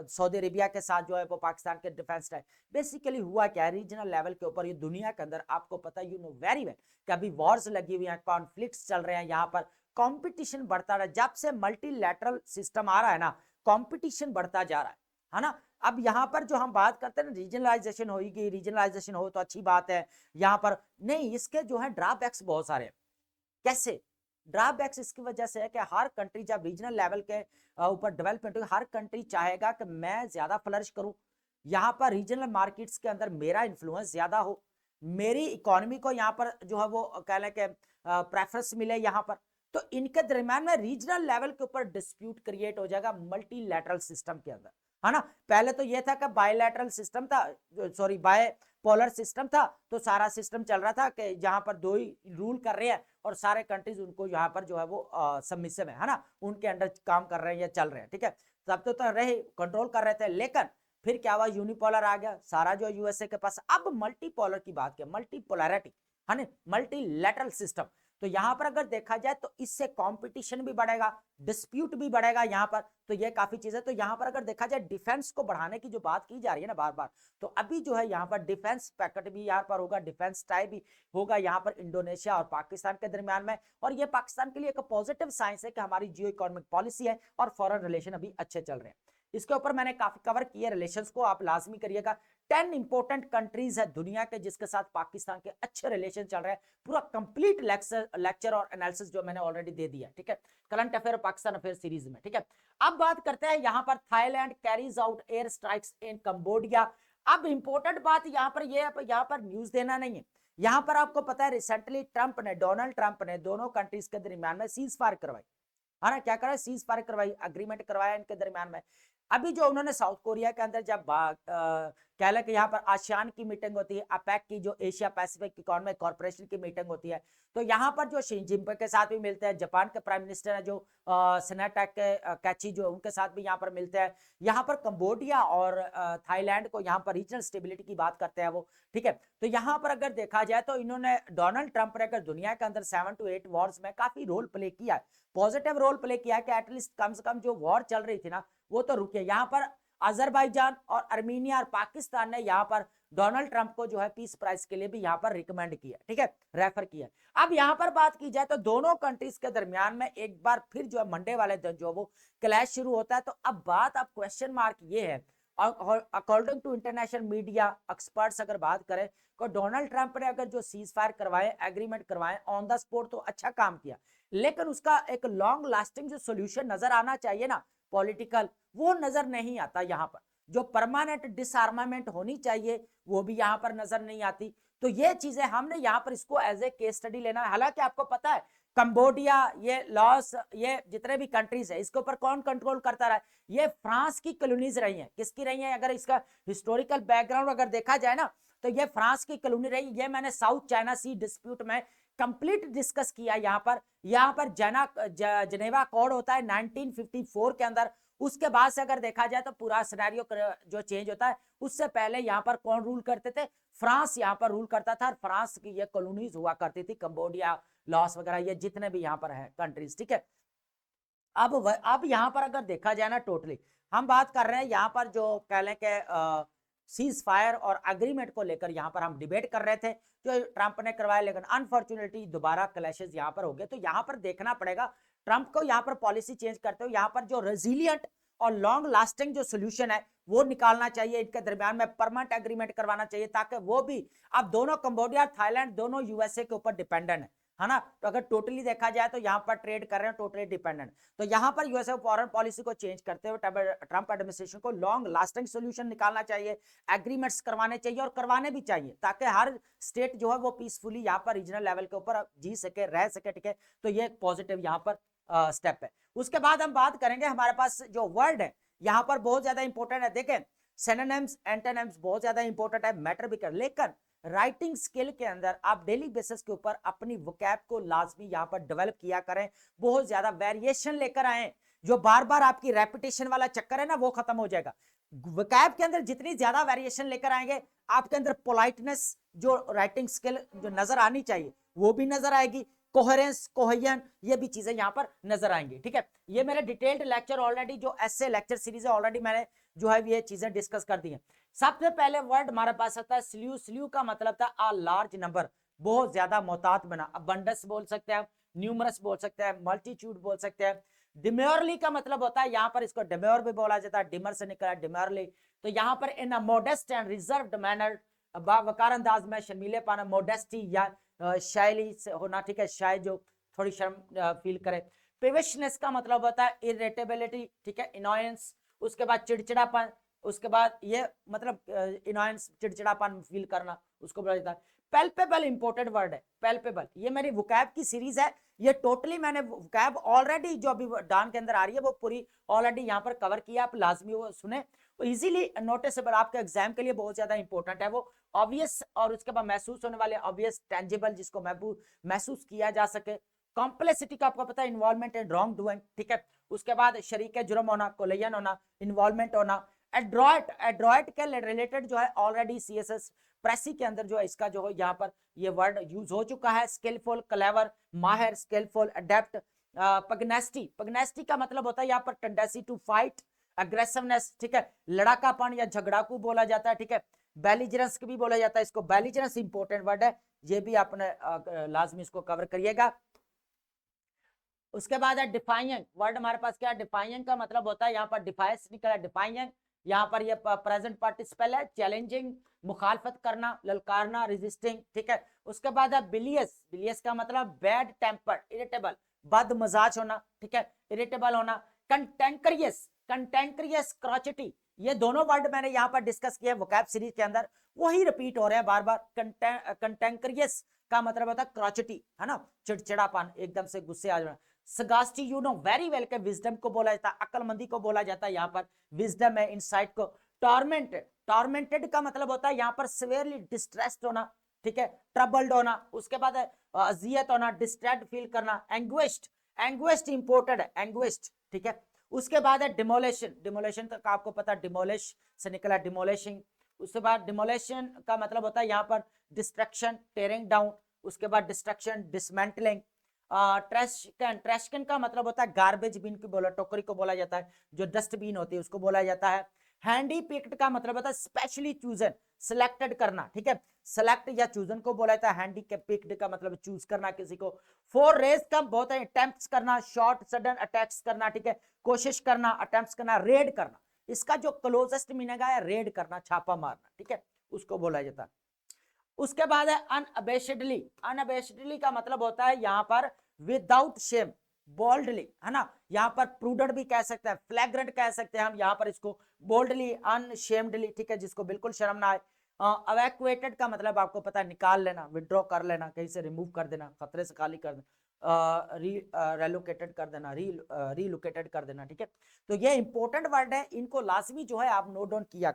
सऊदी अरेबिया के साथ जो है वो पाकिस्तान के डिफेंस टाई। बेसिकली हुआ क्या है, रीजनल लेवल के ऊपर ये दुनिया के अंदर आपको पता, यू नो वेरी वेल कि अभी वॉर्स लगी हुई है, कॉन्फ्लिक्ट्स चल रहे हैं, यहाँ पर कंपटीशन बढ़ता रहा। जब से मल्टीलैटरल सिस्टम आ रहा है ना, कंपटीशन बढ़ता जा रहा है ना। अब यहाँ पर जो हम बात करते हैं ना, रीजनलाइजेशन होगी, रीजनलाइजेशन हो तो अच्छी बात है, यहाँ पर नहीं, इसके जो है ड्रॉबैक्स बहुत सारे हैं। कैसे ड्रॉबैक्स? इसकी वजह से है कि हर कंट्री जब रीजनल लेवल के ऊपर डेवलपमेंट हो, हर कंट्री चाहेगा कि मैं ज्यादा फ्लरिश करूं, यहाँ पर रीजनल मार्केट्स के अंदर मेरा इन्फ्लुएंस ज्यादा हो, मेरी इकोनॉमी को यहाँ पर जो है वो कह लें कि प्रेफरेंस मिले यहाँ पर। तो इनके दरमियान में रीजनल लेवल के ऊपर डिस्प्यूट क्रिएट हो जाएगा मल्टीलैटरल सिस्टम के अंदर, है ना। पहले तो ये था कि बायलैटरल सिस्टम था, सॉरी बायपोलर सिस्टम था, तो सारा सिस्टम चल रहा था कि जहां पर दो ही रूल कर रहे हैं और सारे कंट्रीज उनको यहाँ पर जो है वो सबमिसिव है ना, उनके अंडर काम कर रहे हैं या चल रहे हैं, ठीक है। तब तो रहे कंट्रोल कर रहे थे, लेकिन फिर क्या हुआ, यूनिपोलर आ गया सारा जो यूएसए के पास। अब मल्टीपोलर की बात किया, मल्टीपोलैरिटी है ना, मल्टीलैटरल सिस्टम। तो यहां पर अगर देखा जाए तो इससे कंपटीशन भी बढ़ेगा, डिस्प्यूट भी बढ़ेगा यहाँ पर। तो ये काफी चीज है। तो यहाँ पर अगर देखा जाए डिफेंस को बढ़ाने की जो बात की जा रही है ना बार बार, तो अभी जो है यहाँ पर डिफेंस पैकेट भी यहाँ पर होगा, डिफेंस टाई भी होगा यहाँ पर इंडोनेशिया और पाकिस्तान के दरमियान में। और ये पाकिस्तान के लिए एक पॉजिटिव साइंस है कि हमारी जियो इकोनॉमिक पॉलिसी है और फॉरेन रिलेशन अभी अच्छे चल रहे हैं। इसके ऊपर मैंने काफी कवर किए रिलेशंस को, आप लाजमी करिएगा। 10 इंपॉर्टेंट कंट्रीज है दुनिया के जिसके साथ पाकिस्तान के अच्छे रिलेशन चल रहे हैं। पूरा कंप्लीट लेक्चर और एनालिसिस जो मैंने ऑलरेडी दे दिया, ठीक है, करंट अफेयर और पाकिस्तान अफेयर सीरीज में, ठीक है। अब बात करते हैं यहाँ पर Thailand carries out air strikes in Cambodia. अब इंपॉर्टेंट बात यहाँ पर ये है, यहाँ पर न्यूज देना नहीं है, यहाँ पर आपको पता है रिसेंटली डोनाल्ड ट्रंप ने दोनों कंट्रीज के दरमियान में सीज फायर करवाई, है ना। क्या करा, सीज फायर करवाई, अग्रीमेंट करवाया इनके दरमियान में। अभी जो उन्होंने साउथ कोरिया के अंदर जब कह लें कि यहाँ पर आसियान की मीटिंग होती है, अपेक की जो एशिया पैसिफिक इकोनॉमिक कॉर्पोरेशन की मीटिंग होती है, तो यहाँ पर जो शी जिनपिंग के साथ भी मिलते हैं, जापान के प्राइम मिनिस्टर है जो सेनाटेक के कैची जो उनके साथ भी यहाँ पर मिलते हैं। यहाँ पर कंबोडिया और थाईलैंड को यहाँ पर रीजनल स्टेबिलिटी की बात करते हैं वो, ठीक है। तो यहाँ पर अगर देखा जाए तो इन्होंने डोनाल्ड ट्रंप ने अगर दुनिया के अंदर 7 to 8 वॉर्स में काफी रोल प्ले किया है, पॉजिटिव रोल प्ले किया है कि एटलीस्ट कम से कम जो वॉर चल रही थी ना वो तो रुके। यहाँ पर अजरबैजान और अर्मीनिया और पाकिस्तान ने यहाँ पर डोनाल्ड ट्रंप को जो है पीस प्राइज के लिए भी यहाँ पर रिकमेंड किया, ठीक है, रेफर किया। अब यहाँ पर बात की जाए तो दोनों कंट्रीज के दरमियान में एक बार फिर जो है मंडे वाले दिन जो वो क्लैश शुरू होता है। तो अब बात, अब क्वेश्चन मार्क ये है, according to international media experts अगर बात करें तो डोनाल्ड ट्रंप ने अगर जो सीज फायर करवाए, एग्रीमेंट करवाए ऑन द स्पॉट, तो अच्छा काम किया, लेकिन उसका एक लॉन्ग लास्टिंग जो सोल्यूशन नजर आना चाहिए ना पॉलिटिकल, वो नजर नहीं आता। यहाँ पर जो परमानेंट डिसआर्मामेंट होनी चाहिए वो भी यहाँ पर नजर नहीं आती। तो ये चीजें हमने यहाँ पर इसको एज ए केस स्टडी लेना है। हालांकि आपको पता है कंबोडिया, ये लॉस, ये जितने भी कंट्रीज है, इसके ऊपर कौन कंट्रोल करता रहा है, ये फ्रांस की कॉलोनीज रही हैं। किसकी रही हैं? अगर इसका हिस्टोरिकल बैकग्राउंड अगर देखा जाए ना तो ये फ्रांस की कॉलोनी रही। ये मैंने साउथ चाइना सी डिस्प्यूट में कंप्लीट डिस्कस किया यहाँ पर जनेवा कोड होता है 1954 के अंदर। उसके बाद से अगर देखा जाए तो पूरा सिनेरियो जो चेंज होता है। उससे पहले यहाँ पर कौन रूल करते थे? फ्रांस यहाँ पर रूल करता था, और फ्रांस की ये कॉलोनीज हुआ करती थी, कंबोडिया, लाओस वगैरह, ये जितने भी यहाँ पर है कंट्रीज, ठीक है। अब यहाँ पर अगर देखा जाए ना, टोटली हम बात कर रहे हैं यहाँ पर जो कह लें कि सीज फायर और अग्रीमेंट को लेकर यहाँ पर हम डिबेट कर रहे थे जो ट्रंप ने करवाया, लेकिन अनफॉर्चुनेटली दोबारा क्लैशेस यहाँ पर हो गए। तो यहाँ पर देखना पड़ेगा ट्रंप को यहाँ पर पॉलिसी चेंज करते हुए यहाँ पर जो रेजिलियंट और लॉन्ग लास्टिंग जो सोल्यूशन है वो निकालना चाहिए। इनके दरमियान में परमानेंट एग्रीमेंट करवाना चाहिए, ताकि वो भी, अब दोनों कंबोडिया थाईलैंड दोनों यूएसए के ऊपर डिपेंडेंट है ना। तो अगर टोटली देखा जाए तो यहाँ पर ट्रेड कर रहे हैं टोटली डिपेंडेंट। तो यहाँ पर यूएसए फॉरेन पॉलिसी को चेंज करते हुए ट्रंप एडमिनिस्ट्रेशन को लॉन्ग लास्टिंग सोल्यूशन निकालना चाहिए, एग्रीमेंट्स करवाने चाहिए, और करवाने भी चाहिए, ताकि हर स्टेट जो है वो पीसफुली यहाँ पर रीजनल लेवल के ऊपर जी सके, रह सके, ठीक है। तो ये एक पॉजिटिव यहाँ पर स्टेप है। उसके बाद हम बात करेंगे, हमारे पास जो वर्ड है यहाँ पर बहुत ज्यादा इंपॉर्टेंट है। देखें, सिनोनिम्स, एंटोनिम्स बहुत ज्यादा इंपॉर्टेंट है, मैटर भी कर, लेकिन राइटिंग स्किल के अंदर आप डेली बेसिस के ऊपर अपनी वोकैब को लाजमी यहाँ पर डेवलप किया करें, बहुत ज्यादा वेरिएशन लेकर आए। जो बार बार आपकी रेपिटेशन वाला चक्कर है ना, वो खत्म हो जाएगा। वोकैब के अंदर जितनी ज्यादा वेरिएशन लेकर आएंगे, आपके अंदर पोलाइटनेस, जो राइटिंग स्किल जो नजर आनी चाहिए वो भी नजर आएगी, कोहेरेंस, कोहेजन, ये भी चीजें यहाँ पर नजर आएंगी, ठीक है। ये मेरे डिटेल्ड लेक्चर ऑलरेडी जो ऐसे लेक्चर सीरीज है ऑलरेडी मैंने जो है ये चीजें डिस्कस कर दी हैं। सबसे पहले वर्ड हमारे पास आता है स्ल्यू। स्ल्यू का मतलब था अ लार्ज नंबर, बहुत ज्यादा मोहतात बना। अबंडस बोल सकते हैं, न्यूमरस बोल सकते हैं, मल्टीट्यूड बोल सकते हैं। डिम्योरली का मतलब होता है, यहाँ पर इसको डिम्योर भी बोला जाता है, डिमर से निकला डिम्योरली। तो यहाँ पर इन अ मॉडेस्ट एंड रिजर्व्ड मैनर, वकार अंदाज में, शर्मीले पाना, मोडेस्टी या शायली से होना, ठीक है, शायद जो थोड़ी शर्म फील करे। पेविशनेस का मतलब होता है इरिटेबिलिटी, ठीक है, इनॉयंस। उसके बाद चिड़चिड़ापन, उसके बाद ये मतलब इनॉयंस, चिड़चिड़ापन फील करना, उसको बोला जाता है। पैल्पेबल इंपोर्टेंट वर्ड है, पैल्पेबल। ये मेरी वोकैब की सीरीज है, ये टोटली मैंने वोकैब ऑलरेडी जो अभी डान के अंदर आ रही है वो पूरी ऑलरेडी यहाँ पर कवर किया, आप लाजमी वो सुने, इजीली नोटिसेबल, आपके एग्जाम के लिए बहुत ज्यादा इंपॉर्टेंट है वो। ऑब्वियस, और उसके बाद महसूस होने वाले, ऑब्वियस, टेंजिबल, जिसको महसूस किया जा सके। कॉम्प्लेक्सिटी का आपको पता है, इन्वॉल्वमेंट एंड रॉन्ग डूइंग, ठीक है। उसके बाद शरीक जुर्म होना, कोलियन होना, इन्वॉल्वमेंट होना। एड्रॉइट, एड्रॉइट के रिलेटेड जो है ऑलरेडी सीएसएस प्रेसी के अंदर जो है इसका जो है यहाँ पर ये वर्ड यूज हो चुका है। स्किलफुल, क्लेवर, माहिर, स्किलफुल, अडेप्ट। पगनेस्टी, पगनेस्टी का मतलब होता है यहाँ पर टेंडेंसी टू फाइट, अग्रेसिवनेस, ठीक है, लड़ाकापन या झगड़ाकू बोला जाता है, ठीक है। बेलिजरेंस भी बोला जाता है इसको, बेलिजरेंस इंपॉर्टेंट वर्ड है, ये भी आपने लाजमी इसको कवर करिएगा। उसके बाद है डिफाइंग वर्ड, हमारे पास क्या है? डिफाइंग का मतलब होता है यहाँ पर डिफाइस निकला, डिफाइंग, यहाँ पर ये प्रेजेंट पार्टिसिपल है, चैलेंजिंग, मुखालफत करना, ललकारना, रेजिस्टिंग, ठीक है। उसके बाद है बिलियस, बिलियस का मतलब बैड टेम्पर, इरिटेबल, बद मजाज होना, ठीक है, इरिटेबल होना। कंटेंक्रियस, कंटेंक्रियस, क्रॉचिटी, ये दोनों वर्ड मैंने यहाँ पर डिस्कस किया वोकैब सीरीज के अंदर, वही रिपीट हो रहे हैं बार बार। कंटेंक्रियस का मतलब होता है क्रॉचिटी, है ना, चिड़चिड़ापन, एकदम से गुस्से आ जाना। सगास्टी, यू नो वेरी वेल के विजडम को बोला जाता है, अक्लमंदी को बोला जाता है, यहाँ पर विजडम है, इनसाइट को। टॉर्मेंटेड, टॉर्मेंटेड का मतलब होता है यहाँ पर सेवेरली डिस्ट्रेस्ड होना, ठीक है, ट्रबल्ड होना। उसके बाद अजियत होना, डिस्ट्रेस्ड फील करना। एंग्विश्ड, एंग्विश्ड इंपोर्टेड है, एंग्विश्ड, ठीक है। उसके बाद है डिमोलेशन, डिमोलेशन का आपको पता, डिमोलिश से निकला डिमोलिशिंग। उसके बाद डिमोलेशन का मतलब होता है यहाँ पर डिस्ट्रक्शन, टेयरिंग डाउन। उसके बाद डिस्ट्रक्शन, डिसमेंटलिंग। ट्रैशकन, ट्रैशकन का मतलब होता है गार्बेज बिन की बोला, टोकरी को बोला जाता है, जो डस्टबिन होती है उसको बोला जाता है। हैंडी पिक्ड का मतलब होता है स्पेशली चूजन, सिलेक्टेड करना, ठीक है, सेलेक्ट या चूजन को बोला जाता है। हैंडी पिक्ड का मतलब चूज करना किसी को। फोर रेस का बहुत है अटेम्प्ट्स करना, शॉर्ट सडन अटैक्स करना, ठीक है, कोशिश करना, अटेम्प्ट्स करना, रेड करना, इसका जो क्लोजेस्ट मीनिंग है रेड करना, छापा मारना, ठीक है, उसको बोला जाता है। उसके बाद है अनअबेशडली, अनअबेशडली का मतलब होता है यहाँ पर विदाउट शेम, बोल्डली, है ना, यहाँ पर प्रूडेंट भी कह सकते हैं, फ्लैग्रेंट कह सकते हैं हम यहाँ पर इसको, बोल्डली, अनशेम्डली, ठीक है, जिसको बिल्कुल शर्म ना आए। अवैक्यूएटेड का मतलब आपको पता है निकाल लेना, विड्रॉ कर लेना, कहीं से रिमूव कर देना, खतरे से खाली कर देना, रेलोकेटेड कर देना, रीलोकेटेड कर देना, ठीक है। तो ये इंपॉर्टेंट वर्ड है, इनको लाजमी जो है आप नोट डाउन किया